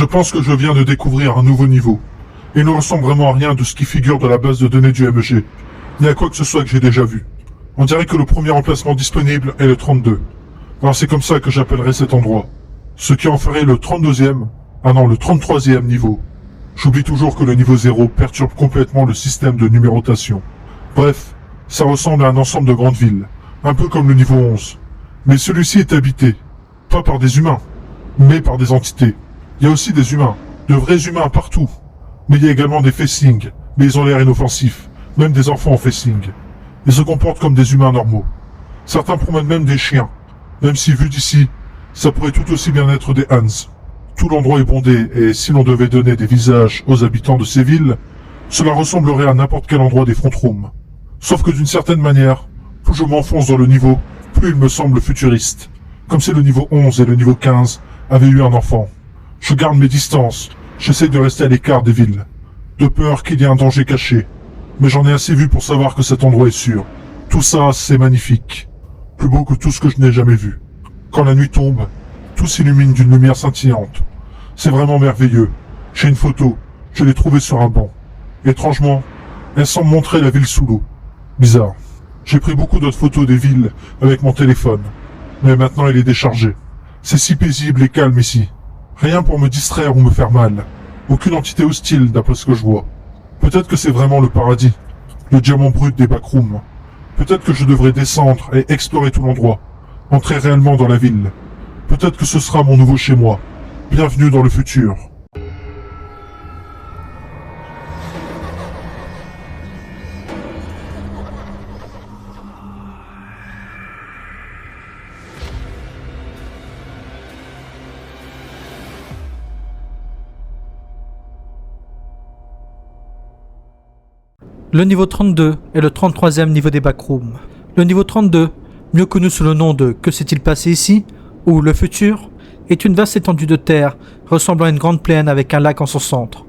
Je pense que je viens de découvrir un nouveau niveau. Il ne ressemble vraiment à rien de ce qui figure dans la base de données du MEG, ni à quoi que ce soit que j'ai déjà vu. On dirait que le premier emplacement disponible est le 32. Alors c'est comme ça que j'appellerai cet endroit. Ce qui en ferait le 32e, le 33e niveau. J'oublie toujours que le niveau 0 perturbe complètement le système de numérotation. Bref, ça ressemble à un ensemble de grandes villes, un peu comme le niveau 11. Mais celui-ci est habité, pas par des humains, mais par des entités. Il y a aussi des humains, de vrais humains partout. Mais il y a également des facings, mais ils ont l'air inoffensifs, même des enfants en facing. Ils se comportent comme des humains normaux. Certains promènent même des chiens, même si vu d'ici, ça pourrait tout aussi bien être des Hans. Tout l'endroit est bondé, et si l'on devait donner des visages aux habitants de ces villes, cela ressemblerait à n'importe quel endroit des Frontrooms. Sauf que d'une certaine manière, plus je m'enfonce dans le niveau, plus il me semble futuriste. Comme si le niveau 11 et le niveau 15 avaient eu un enfant. Je garde mes distances, j'essaie de rester à l'écart des villes, de peur qu'il y ait un danger caché. Mais j'en ai assez vu pour savoir que cet endroit est sûr. Tout ça, c'est magnifique. Plus beau que tout ce que je n'ai jamais vu. Quand la nuit tombe, tout s'illumine d'une lumière scintillante. C'est vraiment merveilleux. J'ai une photo, je l'ai trouvée sur un banc. Étrangement, elle semble montrer la ville sous l'eau. Bizarre. J'ai pris beaucoup d'autres photos des villes avec mon téléphone. Mais maintenant il est déchargé. C'est si paisible et calme ici. Rien pour me distraire ou me faire mal. Aucune entité hostile d'après ce que je vois. Peut-être que c'est vraiment le paradis. Le diamant brut des backrooms. Peut-être que je devrais descendre et explorer tout l'endroit. Entrer réellement dans la ville. Peut-être que ce sera mon nouveau chez moi. Bienvenue dans le futur. Le niveau 32 est le 33e niveau des backrooms. Le niveau 32, mieux connu sous le nom de « Que s'est-il passé ici ?» ou « Le futur », est une vaste étendue de terre ressemblant à une grande plaine avec un lac en son centre,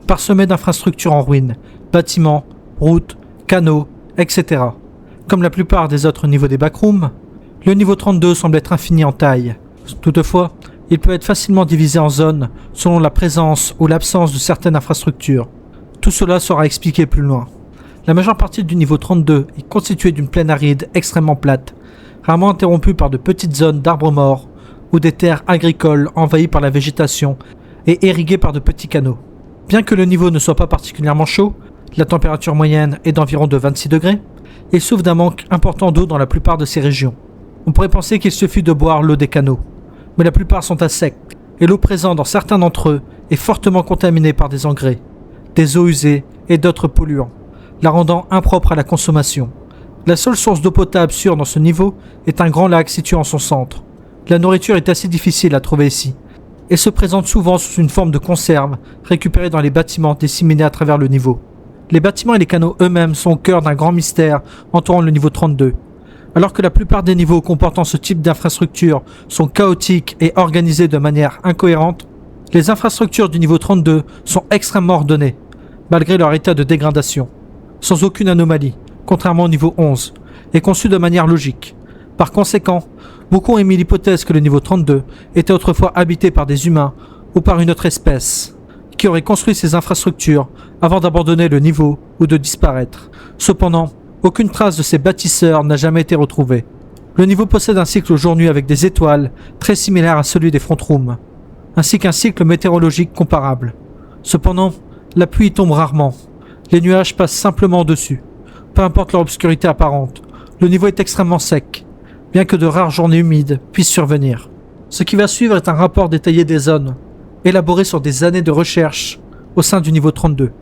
parsemé d'infrastructures en ruine, bâtiments, routes, canaux, etc. Comme la plupart des autres niveaux des backrooms, le niveau 32 semble être infini en taille. Toutefois, il peut être facilement divisé en zones selon la présence ou l'absence de certaines infrastructures. Tout cela sera expliqué plus loin. La majeure partie du niveau 32 est constituée d'une plaine aride extrêmement plate, rarement interrompue par de petites zones d'arbres morts ou des terres agricoles envahies par la végétation et irriguées par de petits canaux. Bien que le niveau ne soit pas particulièrement chaud, la température moyenne est d'environ de 26 degrés, il souffre d'un manque important d'eau dans la plupart de ces régions. On pourrait penser qu'il suffit de boire l'eau des canaux, mais la plupart sont à sec, et l'eau présente dans certains d'entre eux est fortement contaminée par des engrais, des eaux usées et d'autres polluants, la rendant impropre à la consommation. La seule source d'eau potable sûre dans ce niveau est un grand lac situé en son centre. La nourriture est assez difficile à trouver ici, et se présente souvent sous une forme de conserve récupérée dans les bâtiments disséminés à travers le niveau. Les bâtiments et les canaux eux-mêmes sont au cœur d'un grand mystère entourant le niveau 32. Alors que la plupart des niveaux comportant ce type d'infrastructures sont chaotiques et organisés de manière incohérente, les infrastructures du niveau 32 sont extrêmement ordonnées, malgré leur état de dégradation, sans aucune anomalie, contrairement au niveau 11, et conçues de manière logique. Par conséquent, beaucoup ont émis l'hypothèse que le niveau 32 était autrefois habité par des humains ou par une autre espèce, qui aurait construit ces infrastructures avant d'abandonner le niveau ou de disparaître. Cependant, aucune trace de ces bâtisseurs n'a jamais été retrouvée. Le niveau possède un cycle jour-nuit avec des étoiles très similaires à celui des Frontrooms, ainsi qu'un cycle météorologique comparable. Cependant, la pluie tombe rarement. Les nuages passent simplement dessus. Peu importe leur obscurité apparente, le niveau est extrêmement sec, bien que de rares journées humides puissent survenir. Ce qui va suivre est un rapport détaillé des zones, élaboré sur des années de recherche au sein du niveau 32.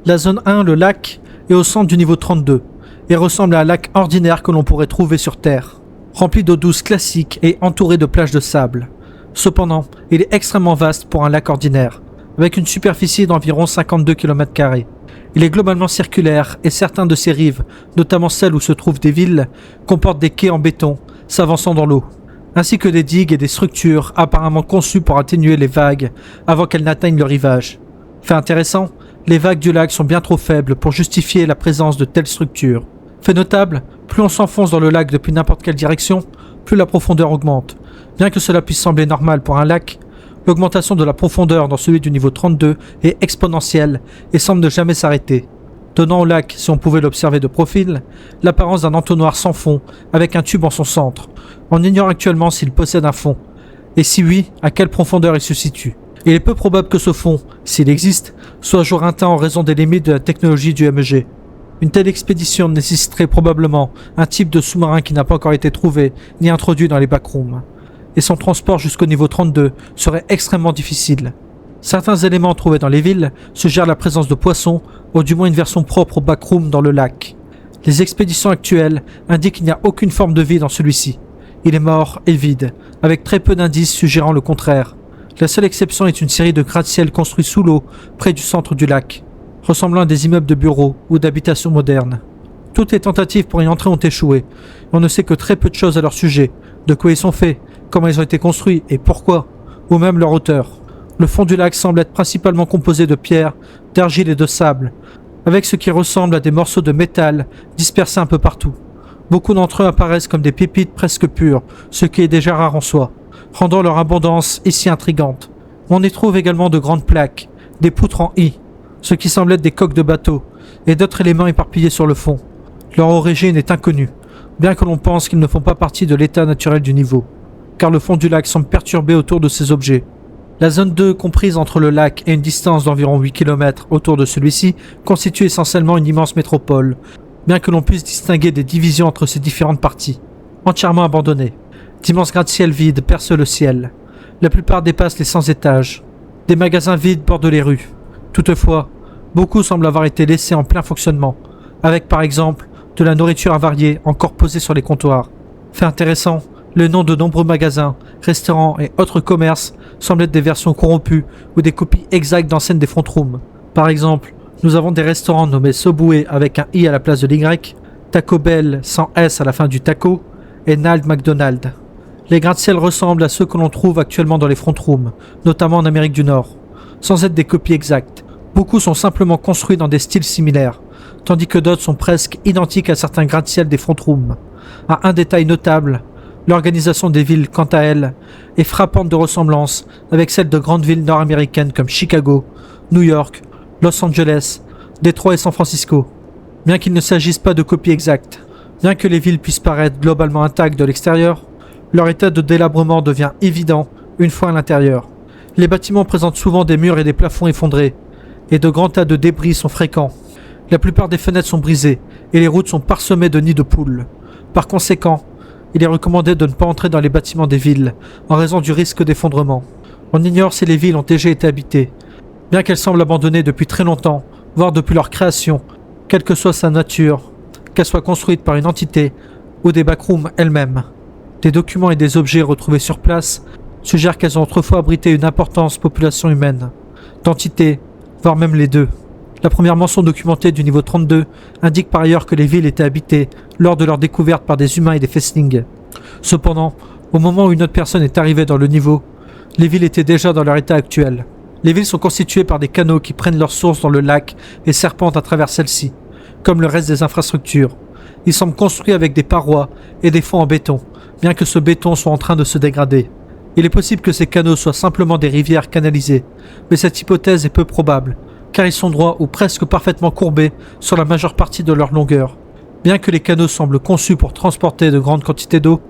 La zone 1, le lac, est au centre du niveau 32 et ressemble à un lac ordinaire que l'on pourrait trouver sur Terre, rempli d'eau douce classique et entouré de plages de sable. Cependant, il est extrêmement vaste pour un lac ordinaire, avec une superficie d'environ 52 km². Il est globalement circulaire et certains de ses rives, notamment celles où se trouvent des villes, comportent des quais en béton s'avançant dans l'eau, ainsi que des digues et des structures apparemment conçues pour atténuer les vagues avant qu'elles n'atteignent le rivage. Fait intéressant, les vagues du lac sont bien trop faibles pour justifier la présence de telles structures. Fait notable, plus on s'enfonce dans le lac depuis n'importe quelle direction, plus la profondeur augmente. Bien que cela puisse sembler normal pour un lac, L'augmentation de la profondeur dans celui du niveau 32 est exponentielle et semble ne jamais s'arrêter, donnant au lac, si on pouvait l'observer de profil, l'apparence d'un entonnoir sans fond avec un tube en son centre. On ignore actuellement s'il possède un fond, et si oui, à quelle profondeur il se situe. Il est peu probable que ce fond, s'il existe, soit jour éteint en raison des limites de la technologie du MEG. Une telle expédition nécessiterait probablement un type de sous-marin qui n'a pas encore été trouvé ni introduit dans les backrooms, et son transport jusqu'au niveau 32 serait extrêmement difficile. Certains éléments trouvés dans les villes suggèrent la présence de poissons, ou du moins une version propre au backroom dans le lac. Les expéditions actuelles indiquent qu'il n'y a aucune forme de vie dans celui-ci. Il est mort et vide, avec très peu d'indices suggérant le contraire. La seule exception est une série de gratte-ciel construits sous l'eau, près du centre du lac, ressemblant à des immeubles de bureaux ou d'habitations modernes. Toutes les tentatives pour y entrer ont échoué. On ne sait que très peu de choses à leur sujet, de quoi ils sont faits, comment ils ont été construits et pourquoi, ou même leur hauteur. Le fond du lac semble être principalement composé de pierres, d'argile et de sable, avec ce qui ressemble à des morceaux de métal dispersés un peu partout. Beaucoup d'entre eux apparaissent comme des pépites presque pures, ce qui est déjà rare en soi, rendant leur abondance ici intrigante. On y trouve également de grandes plaques, des poutres en I, ce qui semble être des coques de bateaux, et d'autres éléments éparpillés sur le fond. Leur origine est inconnue, bien que l'on pense qu'ils ne font pas partie de l'état naturel du niveau, car le fond du lac semble perturbé autour de ces objets. La zone 2, comprise entre le lac et une distance d'environ 8 km autour de celui-ci, constitue essentiellement une immense métropole, bien que l'on puisse distinguer des divisions entre ces différentes parties. Entièrement abandonnées, d'immenses gratte-ciel vides percent le ciel. La plupart dépassent les 100 étages. Des magasins vides bordent les rues. Toutefois, beaucoup semblent avoir été laissés en plein fonctionnement, avec par exemple de la nourriture avariée encore posée sur les comptoirs. Fait intéressant, le nom de nombreux magasins, restaurants et autres commerces semblent être des versions corrompues ou des copies exactes d'enseignes des front rooms. Par exemple, nous avons des restaurants nommés Subway avec un I à la place de l'Y, Taco Bell sans S à la fin du taco, et Nald McDonald. Les gratte-ciel ressemblent à ceux que l'on trouve actuellement dans les front rooms, notamment en Amérique du Nord, sans être des copies exactes. Beaucoup sont simplement construits dans des styles similaires, tandis que d'autres sont presque identiques à certains gratte-ciel des front rooms. À un détail notable, l'organisation des villes, quant à elle, est frappante de ressemblance avec celle de grandes villes nord-américaines comme Chicago, New York, Los Angeles, Détroit et San Francisco. Bien qu'il ne s'agisse pas de copies exactes, bien que les villes puissent paraître globalement intactes de l'extérieur, leur état de délabrement devient évident une fois à l'intérieur. Les bâtiments présentent souvent des murs et des plafonds effondrés, et de grands tas de débris sont fréquents. La plupart des fenêtres sont brisées, et les routes sont parsemées de nids de poules. Par conséquent, il est recommandé de ne pas entrer dans les bâtiments des villes, en raison du risque d'effondrement. On ignore si les villes ont déjà été habitées, bien qu'elles semblent abandonnées depuis très longtemps, voire depuis leur création, quelle que soit sa nature, qu'elles soient construites par une entité ou des backrooms elles-mêmes. Des documents et des objets retrouvés sur place suggèrent qu'elles ont autrefois abrité une importante population humaine, d'entités, voire même les deux. La première mention documentée du niveau 32 indique par ailleurs que les villes étaient habitées lors de leur découverte par des humains et des festlings. Cependant, au moment où une autre personne est arrivée dans le niveau, les villes étaient déjà dans leur état actuel. Les villes sont constituées par des canaux qui prennent leur source dans le lac et serpentent à travers celle-ci, comme le reste des infrastructures. Ils semblent construits avec des parois et des fonds en béton, bien que ce béton soit en train de se dégrader. Il est possible que ces canaux soient simplement des rivières canalisées, mais cette hypothèse est peu probable, car ils sont droits ou presque parfaitement courbés sur la majeure partie de leur longueur. Bien que les canaux semblent conçus pour transporter de grandes quantités d'eau,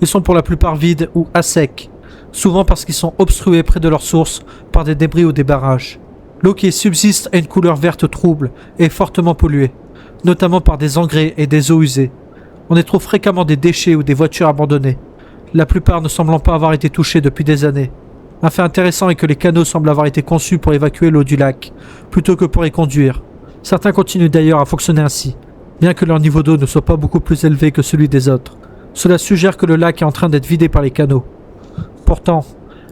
ils sont pour la plupart vides ou à sec, souvent parce qu'ils sont obstrués près de leur source par des débris ou des barrages. L'eau qui y subsiste a une couleur verte trouble et est fortement polluée, notamment par des engrais et des eaux usées. On y trouve fréquemment des déchets ou des voitures abandonnées, la plupart ne semblant pas avoir été touchées depuis des années. Un fait intéressant est que les canaux semblent avoir été conçus pour évacuer l'eau du lac, plutôt que pour y conduire. Certains continuent d'ailleurs à fonctionner ainsi, bien que leur niveau d'eau ne soit pas beaucoup plus élevé que celui des autres. Cela suggère que le lac est en train d'être vidé par les canaux. Pourtant,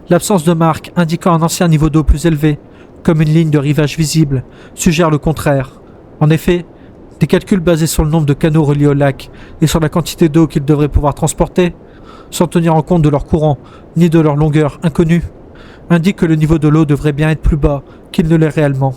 l'absence de marque indiquant un ancien niveau d'eau plus élevé, comme une ligne de rivage visible, suggère le contraire. En effet, des calculs basés sur le nombre de canaux reliés au lac et sur la quantité d'eau qu'ils devraient pouvoir transporter, sans tenir en compte de leur courant ni de leur longueur inconnue, indiquent que le niveau de l'eau devrait bien être plus bas qu'il ne l'est réellement.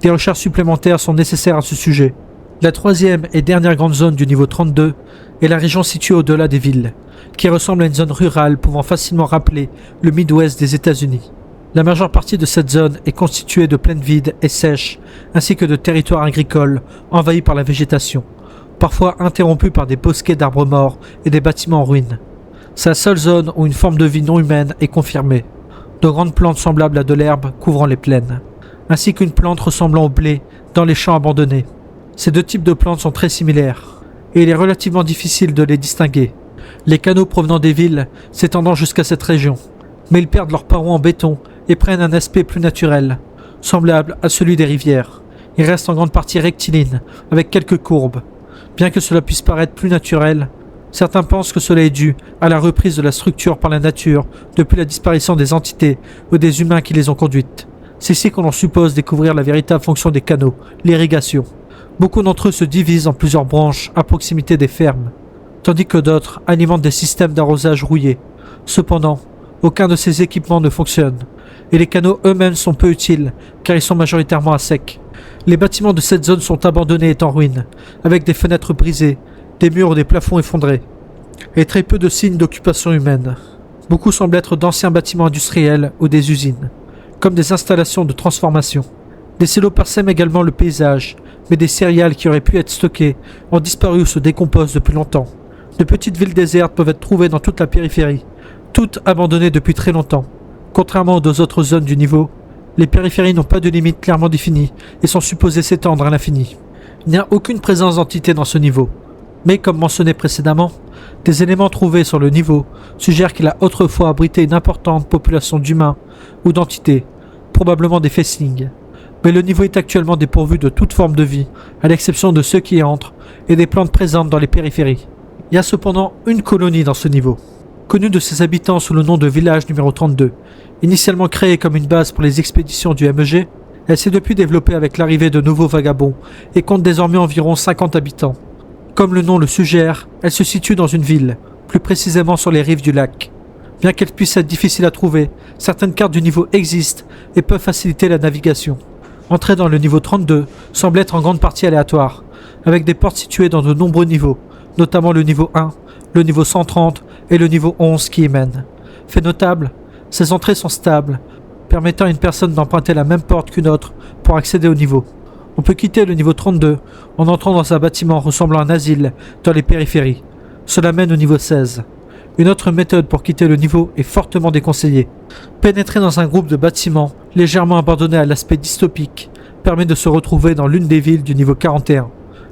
Des recherches supplémentaires sont nécessaires à ce sujet. La troisième et dernière grande zone du niveau 32 est la région située au-delà des villes, qui ressemble à une zone rurale pouvant facilement rappeler le Midwest des États-Unis. La majeure partie de cette zone est constituée de plaines vides et sèches, ainsi que de territoires agricoles envahis par la végétation, parfois interrompus par des bosquets d'arbres morts et des bâtiments en ruine. C'est la seule zone où une forme de vie non humaine est confirmée. De grandes plantes semblables à de l'herbe couvrant les plaines, ainsi qu'une plante ressemblant au blé dans les champs abandonnés. Ces deux types de plantes sont très similaires, et il est relativement difficile de les distinguer. Les canaux provenant des villes s'étendant jusqu'à cette région, mais ils perdent leurs parois en béton et prennent un aspect plus naturel, semblable à celui des rivières. Ils restent en grande partie rectilignes, avec quelques courbes. Bien que cela puisse paraître plus naturel, certains pensent que cela est dû à la reprise de la structure par la nature depuis la disparition des entités ou des humains qui les ont conduites. C'est ici qu'on en suppose découvrir la véritable fonction des canaux, l'irrigation. Beaucoup d'entre eux se divisent en plusieurs branches à proximité des fermes, tandis que d'autres alimentent des systèmes d'arrosage rouillés. Cependant, aucun de ces équipements ne fonctionne, et les canaux eux-mêmes sont peu utiles, car ils sont majoritairement à sec. Les bâtiments de cette zone sont abandonnés et en ruine, avec des fenêtres brisées, des murs ou des plafonds effondrés, et très peu de signes d'occupation humaine. Beaucoup semblent être d'anciens bâtiments industriels ou des usines, comme des installations de transformation. Des silos parsèment également le paysage, mais des céréales qui auraient pu être stockées ont disparu ou se décomposent depuis longtemps. De petites villes désertes peuvent être trouvées dans toute la périphérie, toutes abandonnées depuis très longtemps. Contrairement aux deux autres zones du niveau, les périphéries n'ont pas de limite clairement définie et sont supposées s'étendre à l'infini. Il n'y a aucune présence d'entité dans ce niveau, mais comme mentionné précédemment, des éléments trouvés sur le niveau suggèrent qu'il a autrefois abrité une importante population d'humains ou d'entités, probablement des Fesling. Mais le niveau est actuellement dépourvu de toute forme de vie, à l'exception de ceux qui y entrent et des plantes présentes dans les périphéries. Il y a cependant une colonie dans ce niveau, connue de ses habitants sous le nom de village numéro 32. Initialement créée comme une base pour les expéditions du MEG, elle s'est depuis développée avec l'arrivée de nouveaux vagabonds et compte désormais environ 50 habitants. Comme le nom le suggère, elle se situe dans une ville, plus précisément sur les rives du lac. Bien qu'elle puisse être difficile à trouver, certaines cartes du niveau existent et peuvent faciliter la navigation. Entrer dans le niveau 32 semble être en grande partie aléatoire, avec des portes situées dans de nombreux niveaux, notamment le niveau 1, le niveau 130 et le niveau 11 qui y mènent. Fait notable, ces entrées sont stables, permettant à une personne d'emprunter la même porte qu'une autre pour accéder au niveau. On peut quitter le niveau 32 en entrant dans un bâtiment ressemblant à un asile dans les périphéries. Cela mène au niveau 16. Une autre méthode pour quitter le niveau est fortement déconseillée. Pénétrer dans un groupe de bâtiments légèrement abandonnés à l'aspect dystopique permet de se retrouver dans l'une des villes du niveau 41.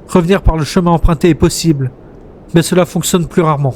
Revenir par le chemin emprunté est possible, mais cela fonctionne plus rarement.